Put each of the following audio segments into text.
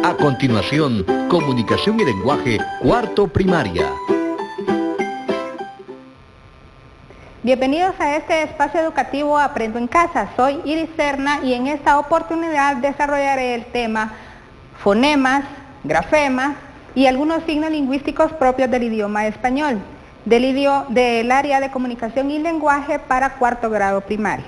A continuación, Comunicación y Lenguaje, cuarto primaria. Bienvenidos a este espacio educativo Aprendo en Casa. Soy Iris Serna y en esta oportunidad desarrollaré el tema fonemas, grafemas y algunos signos lingüísticos propios del idioma español, del área de comunicación y lenguaje para cuarto grado primario.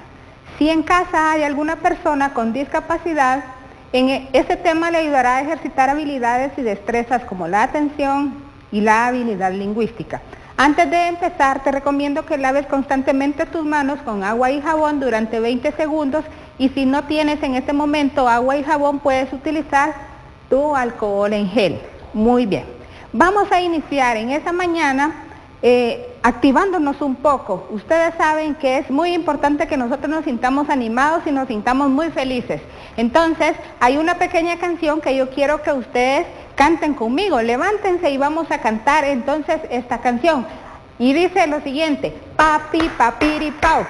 Si en casa hay alguna persona con discapacidad, este tema le ayudará a ejercitar habilidades y destrezas como la atención y la habilidad lingüística. Antes de empezar, te recomiendo que laves constantemente tus manos con agua y jabón durante 20 segundos y si no tienes en este momento agua y jabón, puedes utilizar tu alcohol en gel. Muy bien. Vamos a iniciar en esta mañana activándonos un poco. Ustedes saben que es muy importante que nosotros nos sintamos animados y nos sintamos muy felices. Entonces, hay una pequeña canción que yo quiero que ustedes canten conmigo. Levántense y vamos a cantar entonces esta canción. Y dice lo siguiente: papi, papiripau,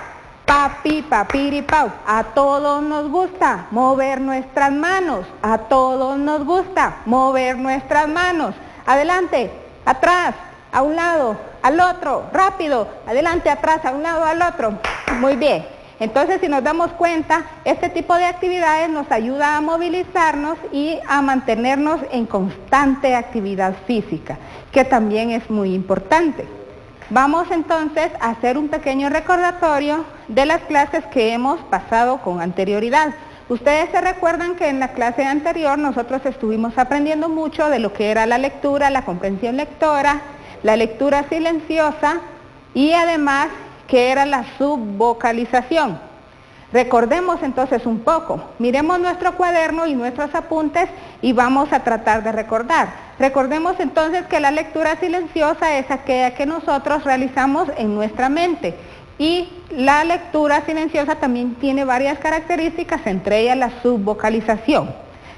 papi, papiripau. A todos nos gusta mover nuestras manos. A todos nos gusta mover nuestras manos. Adelante, atrás, a un lado, al otro, rápido, adelante, atrás, a un lado, al otro. Muy bien. Entonces, si nos damos cuenta, este tipo de actividades nos ayuda a movilizarnos y a mantenernos en constante actividad física, que también es muy importante. Vamos entonces a hacer un pequeño recordatorio de las clases que hemos pasado con anterioridad. Ustedes se recuerdan que en la clase anterior nosotros estuvimos aprendiendo mucho de lo que era la lectura, la comprensión lectora, la lectura silenciosa y además que era la subvocalización. Recordemos entonces un poco, miremos nuestro cuaderno y nuestros apuntes y vamos a tratar de recordar. Recordemos entonces que la lectura silenciosa es aquella que nosotros realizamos en nuestra mente y la lectura silenciosa también tiene varias características, entre ellas la subvocalización.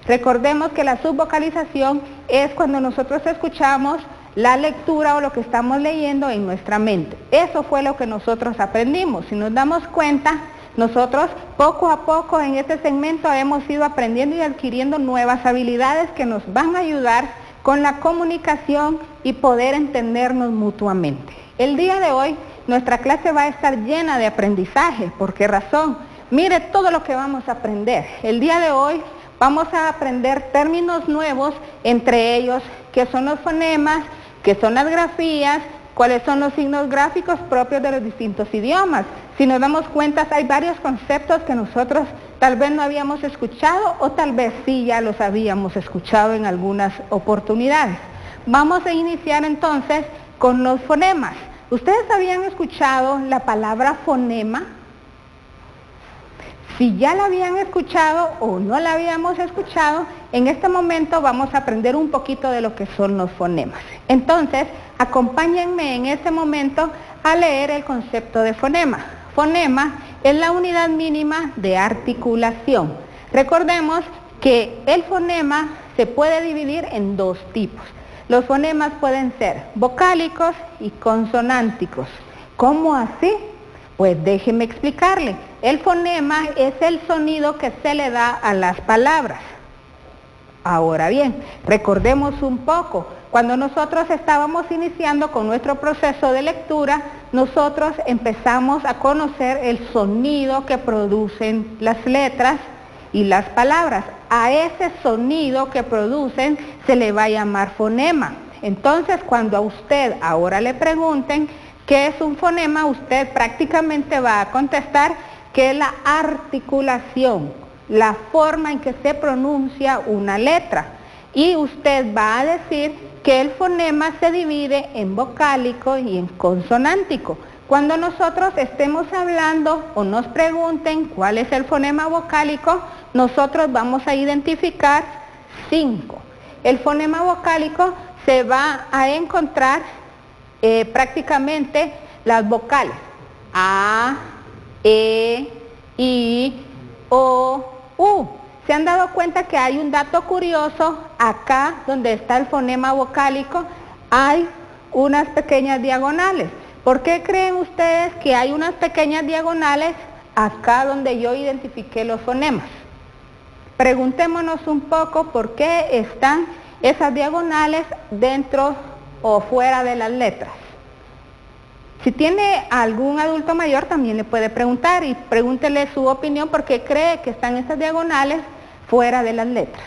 Recordemos que la subvocalización es cuando nosotros escuchamos la lectura o lo que estamos leyendo en nuestra mente. Eso fue lo que nosotros aprendimos. Si nos damos cuenta, nosotros poco a poco en este segmento hemos ido aprendiendo y adquiriendo nuevas habilidades que nos van a ayudar con la comunicación y poder entendernos mutuamente. El día de hoy nuestra clase va a estar llena de aprendizaje. ¿Por qué razón? Mire todo lo que vamos a aprender. El día de hoy vamos a aprender términos nuevos, entre ellos qué son los fonemas, qué son las grafías, cuáles son los signos gráficos propios de los distintos idiomas. Si nos damos cuenta, hay varios conceptos que nosotros tal vez no habíamos escuchado o tal vez sí ya los habíamos escuchado en algunas oportunidades. Vamos a iniciar entonces con los fonemas. ¿Ustedes habían escuchado la palabra fonema? Si ya la habían escuchado o no la habíamos escuchado, en este momento vamos a aprender un poquito de lo que son los fonemas. Entonces, acompáñenme en este momento a leer el concepto de fonema. Fonema es la unidad mínima de articulación. Recordemos que el fonema se puede dividir en dos tipos. Los fonemas pueden ser vocálicos y consonánticos. ¿Cómo así? Pues déjeme explicarle. El fonema es el sonido que se le da a las palabras. Ahora bien, recordemos un poco. Cuando nosotros estábamos iniciando con nuestro proceso de lectura, nosotros empezamos a conocer el sonido que producen las letras y las palabras. A ese sonido que producen se le va a llamar fonema. Entonces, cuando a usted ahora le pregunten ¿qué es un fonema?, usted prácticamente va a contestar que es la articulación, la forma en que se pronuncia una letra. Y usted va a decir que el fonema se divide en vocálico y en consonántico. Cuando nosotros estemos hablando o nos pregunten cuál es el fonema vocálico, nosotros vamos a identificar 5. El fonema vocálico se va a encontrar prácticamente las vocales A, E, I, O, U. ¿Se han dado cuenta que hay un dato curioso? Acá donde está el fonema vocálico hay unas pequeñas diagonales. ¿Por qué creen ustedes que hay unas pequeñas diagonales acá donde yo identifiqué los fonemas? preguntémonos un poco por qué están esas diagonales dentro o fuera de las letras. Si tiene algún adulto mayor también le puede preguntar y pregúntele su opinión por qué cree que están esas diagonales fuera de las letras.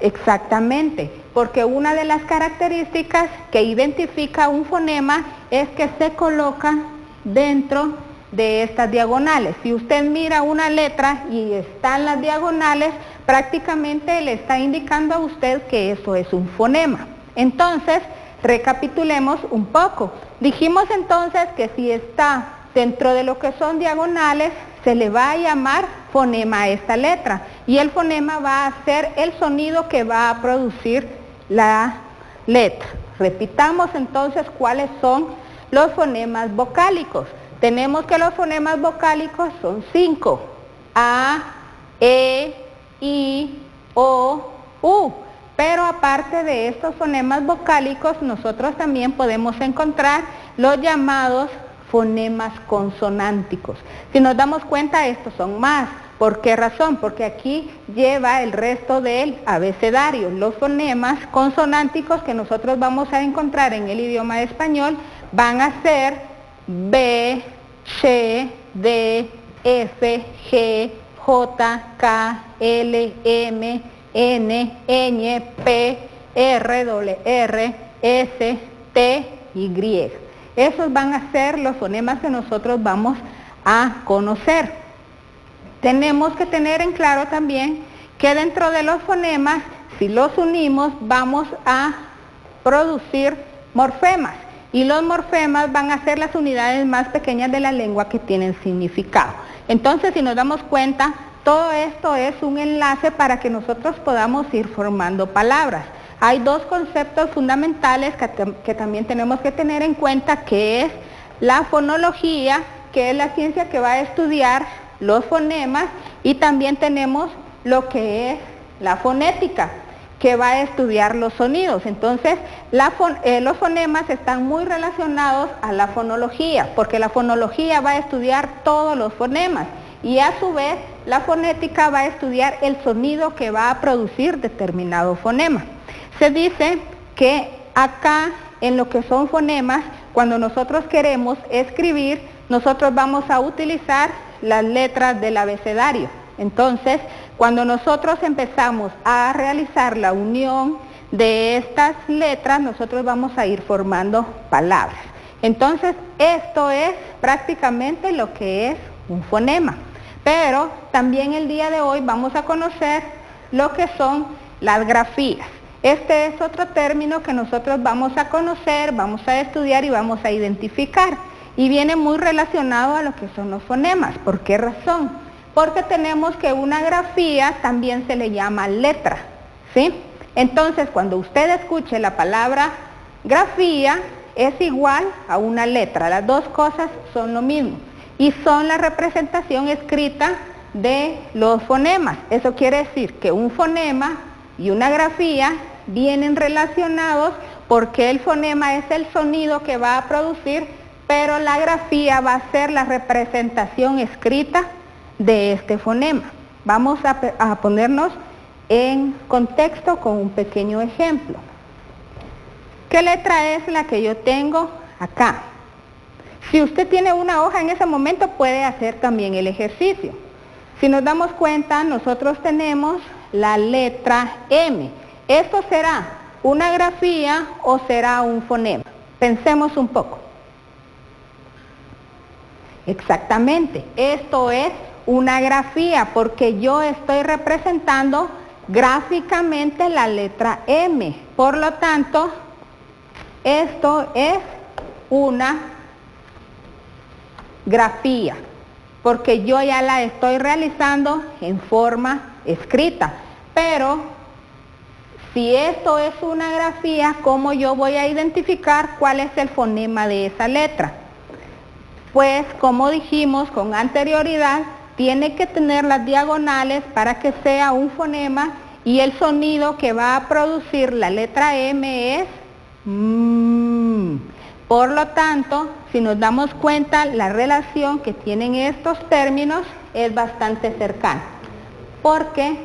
Exactamente, porque una de las características que identifica un fonema es que se coloca dentro de estas diagonales. Si usted mira una letra y están las diagonales, prácticamente le está indicando a usted que eso es un fonema. Entonces, recapitulemos un poco. Dijimos entonces que si está dentro de lo que son diagonales, se le va a llamar fonema a esta letra. Y el fonema va a ser el sonido que va a producir la letra. Repitamos entonces cuáles son los fonemas vocálicos. Tenemos que los fonemas vocálicos son 5. A, E, I, O, U. Pero aparte de estos fonemas vocálicos, nosotros también podemos encontrar los llamados fonemas consonánticos. Si nos damos cuenta, estos son más. ¿Por qué razón? Porque aquí lleva el resto del abecedario. Los fonemas consonánticos que nosotros vamos a encontrar en el idioma español van a ser B, C, D, F, G, J, K, L, M, N, Ñ, P, R, R, S, T, Y. Esos van a ser los fonemas que nosotros vamos a conocer. Tenemos que tener en claro también que dentro de los fonemas, si los unimos, vamos a producir morfemas. Y los morfemas van a ser las unidades más pequeñas de la lengua que tienen significado. Entonces, si nos damos cuenta, todo esto es un enlace para que nosotros podamos ir formando palabras. Hay dos conceptos fundamentales que también tenemos que tener en cuenta, que es la fonología, que es la ciencia que va a estudiar los fonemas, y también tenemos lo que es la fonética, que va a estudiar los sonidos. Entonces, los fonemas están muy relacionados a la fonología, porque la fonología va a estudiar todos los fonemas, y a su vez la fonética va a estudiar el sonido que va a producir determinado fonema. Se dice que acá, en lo que son fonemas, cuando nosotros queremos escribir, nosotros vamos a utilizar las letras del abecedario. Entonces, cuando nosotros empezamos a realizar la unión de estas letras, nosotros vamos a ir formando palabras. Entonces, esto es prácticamente lo que es un fonema. Pero también el día de hoy vamos a conocer lo que son las grafías. Este es otro término que nosotros vamos a conocer, vamos a estudiar y vamos a identificar. Y viene muy relacionado a lo que son los fonemas. ¿Por qué razón? Porque tenemos que una grafía también se le llama letra, ¿sí? Entonces, cuando usted escuche la palabra grafía, es igual a una letra. Las dos cosas son lo mismo. Y son la representación escrita de los fonemas. Eso quiere decir que un fonema y una grafía vienen relacionados, porque el fonema es el sonido que va a producir, pero la grafía va a ser la representación escrita de este fonema. Vamos a ponernos en contexto con un pequeño ejemplo. ¿Qué letra es la que yo tengo acá? Si usted tiene una hoja en ese momento, puede hacer también el ejercicio. Si nos damos cuenta, nosotros tenemos la letra M. ¿Esto será una grafía o será un fonema? Pensemos un poco. Exactamente, esto es una grafía, porque yo estoy representando gráficamente la letra M. Por lo tanto, esto es una grafía, porque yo ya la estoy realizando en forma escrita. Pero si esto es una grafía, ¿cómo yo voy a identificar cuál es el fonema de esa letra? Pues, como dijimos con anterioridad, tiene que tener las diagonales para que sea un fonema, y el sonido que va a producir la letra M es M. Por lo tanto, si nos damos cuenta, la relación que tienen estos términos es bastante cercana. porque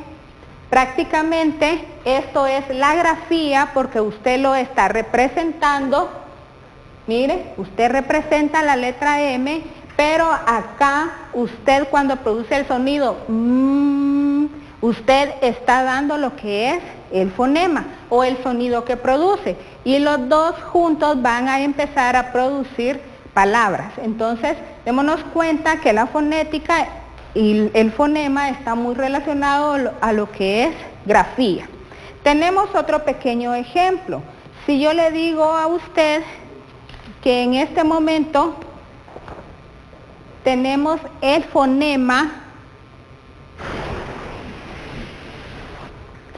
prácticamente esto es la grafía, porque usted lo está representando. Mire, usted representa la letra M, pero acá usted cuando produce el sonido usted está dando lo que es el fonema o el sonido que produce, y los dos juntos van a empezar a producir palabras. Entonces, démonos cuenta que la fonética y el fonema está muy relacionado a lo que es grafía. Tenemos otro pequeño ejemplo. Si yo le digo a usted que en este momento tenemos el fonema,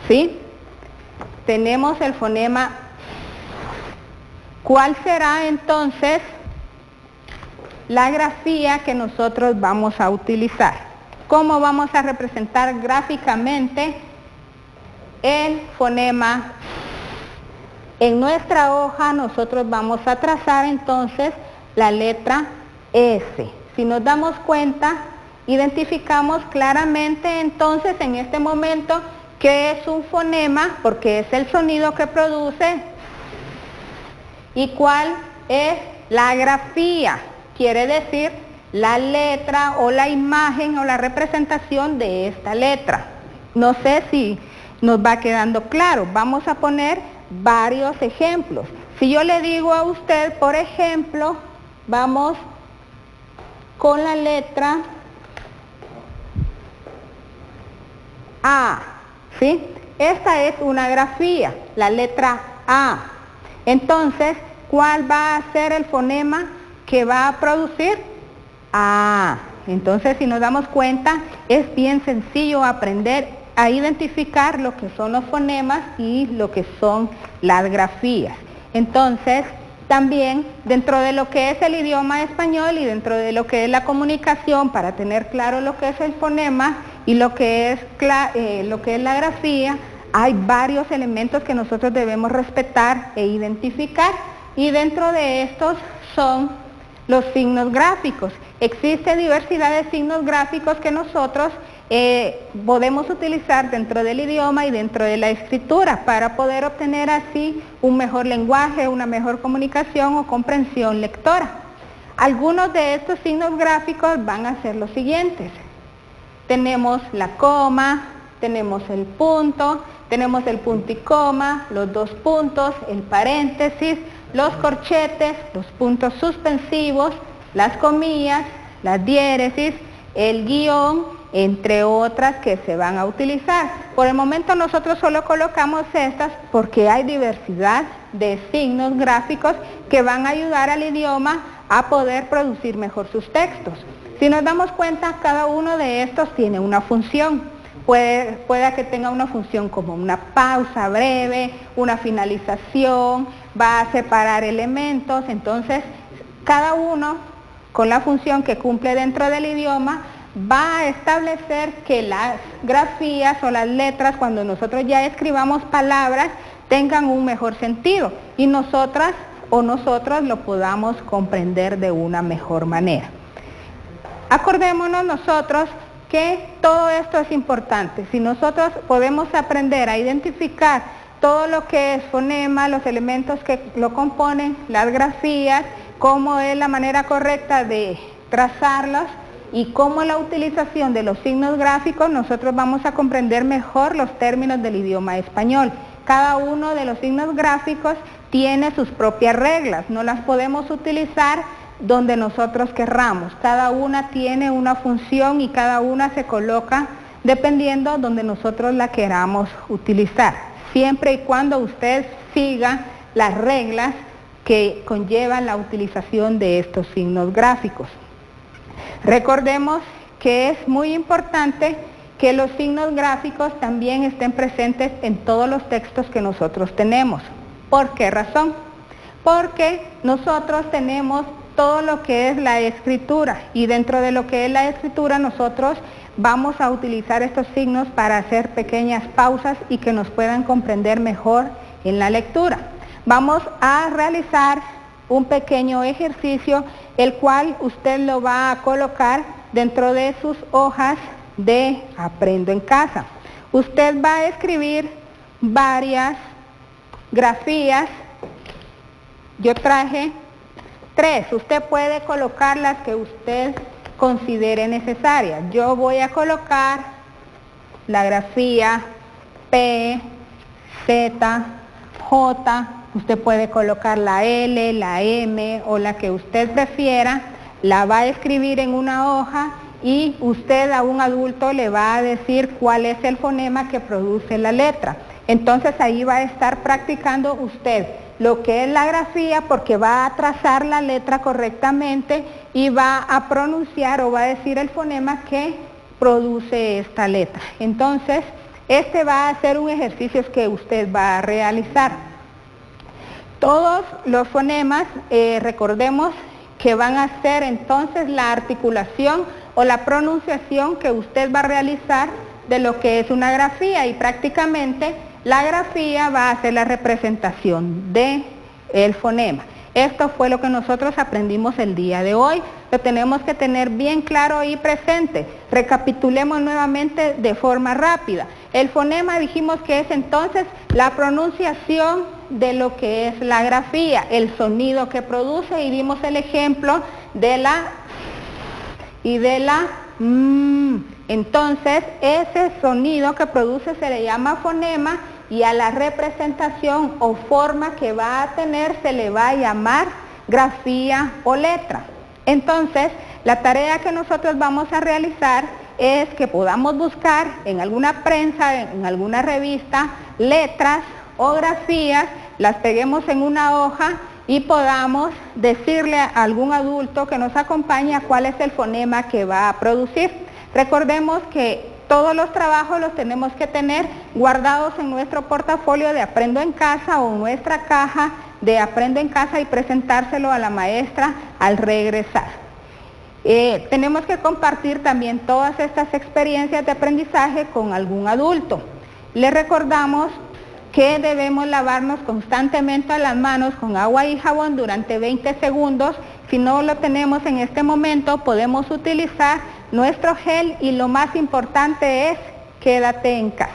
¿sí? Tenemos el fonema, ¿cuál será entonces la grafía que nosotros vamos a utilizar? ¿Cómo vamos a representar gráficamente el fonema? En nuestra hoja nosotros vamos a trazar entonces la letra S. Si nos damos cuenta, identificamos claramente entonces en este momento que es un fonema, porque es el sonido que produce, y cuál es la grafía, quiere decir la letra o la imagen o la representación de esta letra. No sé si nos va quedando claro. Vamos a poner varios ejemplos. Si yo le digo a usted, por ejemplo, vamos con la letra A, ¿sí? Esta es una grafía, la letra A. Entonces, ¿cuál va a ser el fonema que va a producir? A. Entonces, si nos damos cuenta, es bien sencillo aprender a identificar lo que son los fonemas y lo que son las grafías. Entonces, también dentro de lo que es el idioma español y dentro de lo que es la comunicación, para tener claro lo que es el fonema y lo que es la grafía, hay varios elementos que nosotros debemos respetar e identificar, y dentro de estos son los signos gráficos. Existe diversidad de signos gráficos que nosotros podemos utilizar dentro del idioma y dentro de la escritura para poder obtener así un mejor lenguaje, una mejor comunicación o comprensión lectora. Algunos de estos signos gráficos van a ser los siguientes. Tenemos la coma, tenemos el punto y coma, los dos puntos, el paréntesis, los corchetes, los puntos suspensivos, las comillas, las diéresis, el guión, entre otras que se van a utilizar. Por el momento nosotros solo colocamos estas porque hay diversidad de signos gráficos que van a ayudar al idioma a poder producir mejor sus textos. Si nos damos cuenta, cada uno de estos tiene una función. Puede que tenga una función como una pausa breve, una finalización, va a separar elementos. Entonces, cada uno con la función que cumple dentro del idioma va a establecer que las grafías o las letras, cuando nosotros ya escribamos palabras, tengan un mejor sentido y nosotras o nosotros lo podamos comprender de una mejor manera. Acordémonos nosotros que todo esto es importante. Si nosotros podemos aprender a identificar todo lo que es fonema, los elementos que lo componen, las grafías, cómo es la manera correcta de trazarlos y cómo la utilización de los signos gráficos, nosotros vamos a comprender mejor los términos del idioma español. Cada uno de los signos gráficos tiene sus propias reglas, no las podemos utilizar donde nosotros querramos. Cada una tiene una función y cada una se coloca dependiendo donde nosotros la queramos utilizar, siempre y cuando usted siga las reglas que conllevan la utilización de estos signos gráficos. Recordemos que es muy importante que los signos gráficos también estén presentes en todos los textos que nosotros tenemos. ¿Por qué razón? Porque nosotros tenemos todo lo que es la escritura y dentro de lo que es la escritura nosotros vamos a utilizar estos signos para hacer pequeñas pausas y que nos puedan comprender mejor en la lectura. Vamos a realizar un pequeño ejercicio, el cual usted lo va a colocar dentro de sus hojas de Aprendo en Casa. Usted va a escribir varias grafías. Yo traje 3. Usted puede colocar las que usted considere necesarias. Yo voy a colocar la grafía P, Z, J. Usted puede colocar la L, la M o la que usted prefiera. La va a escribir en una hoja y usted a un adulto le va a decir cuál es el fonema que produce la letra. Entonces ahí va a estar practicando usted lo que es la grafía, porque va a trazar la letra correctamente y va a pronunciar o va a decir el fonema que produce esta letra. Entonces, este va a ser un ejercicio que usted va a realizar. Todos los fonemas, recordemos que van a ser entonces la articulación o la pronunciación que usted va a realizar de lo que es una grafía, y prácticamente la grafía va a ser la representación del fonema. Esto fue lo que nosotros aprendimos el día de hoy. Lo tenemos que tener bien claro y presente. Recapitulemos nuevamente de forma rápida. El fonema dijimos que es entonces la pronunciación de lo que es la grafía, el sonido que produce, y dimos el ejemplo de la y de la Entonces, ese sonido que produce se le llama fonema, y a la representación o forma que va a tener se le va a llamar grafía o letra. Entonces, la tarea que nosotros vamos a realizar es que podamos buscar en alguna prensa, en alguna revista, letras o grafías, las peguemos en una hoja y podamos decirle a algún adulto que nos acompañe cuál es el fonema que va a producir. Recordemos que todos los trabajos los tenemos que tener guardados en nuestro portafolio de Aprendo en Casa o nuestra caja de Aprendo en Casa y presentárselo a la maestra al regresar. Tenemos que compartir también todas estas experiencias de aprendizaje con algún adulto. Les recordamos que debemos lavarnos constantemente las manos con agua y jabón durante 20 segundos. Si no lo tenemos en este momento, podemos utilizar nuestro gel, y lo más importante es quédate en casa.